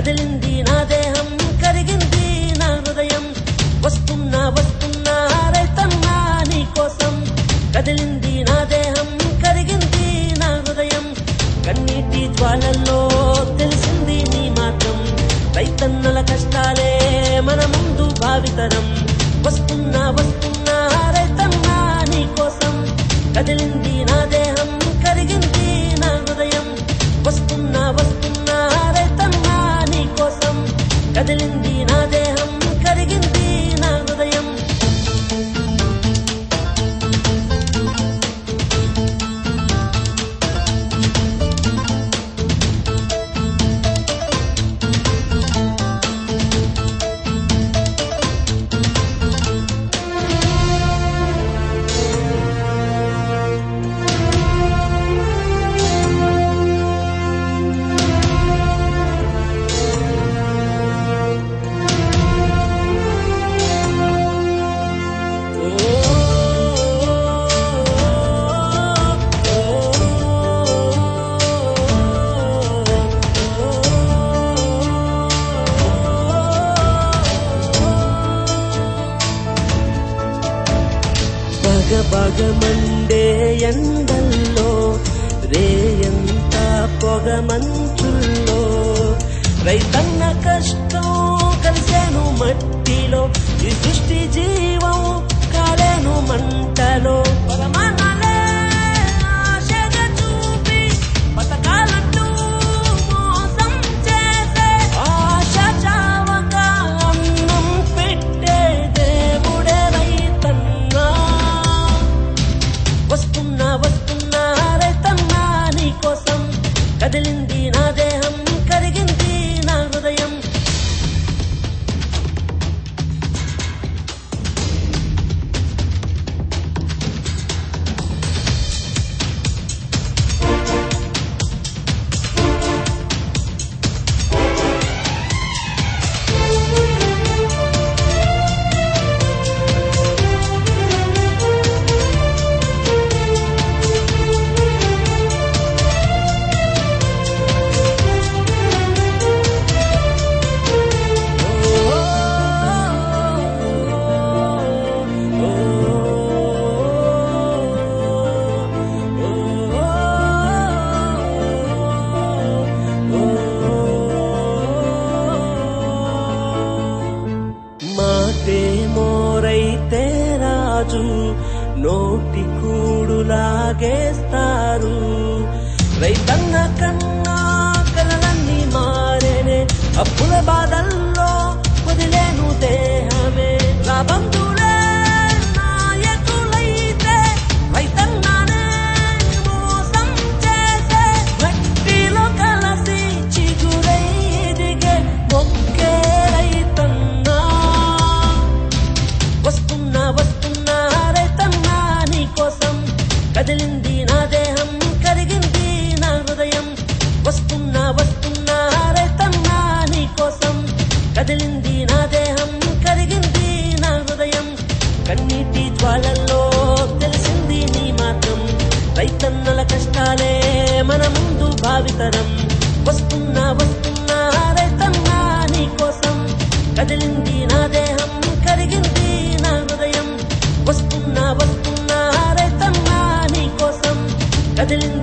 కదిలింది నా దేహం, కరిగింది నా హృదయం. వస్తున్నా వస్తున్నా రైతన్నా నీ కోసం. కదిలింది నా దేహం, కరిగింది నా హృదయం. కన్నీటి జ్వాలల్లో తెలిసింది నీ మాత్రం. రైతన్నల కష్టాలే మన ముందు భావితరం. వస్తున్నా వస్తున్నా రైతన్నా నీ కోసం. కదిలింది నా దేహం, కరిగింది నా హృదయం. వస్తున్నా వస్తున్నా రైతన్నా నీ కోసం. కదిలింది నా దేహం, కరిగింది నా హృదయం. బగమండే ఎండల్లో రేయంత పొగ మంచుల్లో రైతన్న కష్టం కలిసేను మట్టిలో. ఈ సృష్టి జీవం కాలేను మంటలో. పరమానాలే ఆశగా చూపి పథకాలంటూ మోసం చేసే ఆశ చావక అన్నం పెట్టే దేవుడే రైతన్నా. వస్తున్నా వస్తున్నా రైతన్నా నీ కోసం. కదిలింది నా దేహం, కరిగింది నా హృదయం. మాటేమోరైతే రాజు నోటి కూడు లాగేస్తారు. రైతన్న కన్నా కలలన్నీ మారేనే. అప్పుల బాధల్లో వదిలేను దేహమే. లాభం చూడే నాయకులైతే రైతన్నానే మోసం చేసే. మట్టిలో కలసి చిగురై ఎదిగే మొక్కే రైతన్నా. వస్తున్నా వస్తున్నా రైతన్నా నీ కోసం. కదిలింది నా దేహం, కరిగింది నా హృదయం. వస్తున్నా వస్తున్నా రైతన్నా నీ కోసం. కదిలింది నా దేహం, కరిగింది నా హృదయం. కన్నీటి జ్వాలల్లో తెలిసింది నీ మాత్రం. రైతన్నల కష్టాలే మన ముందు భావితరం. వస్తున్నా వస్తున్నా రైతన్నా నీ కోసం. కదిలింది నా దేహం, కరిగింది నా హృదయం. వస్తున్నా వస్తున్నా రైతన్నా నీ కోసం. కదిలింది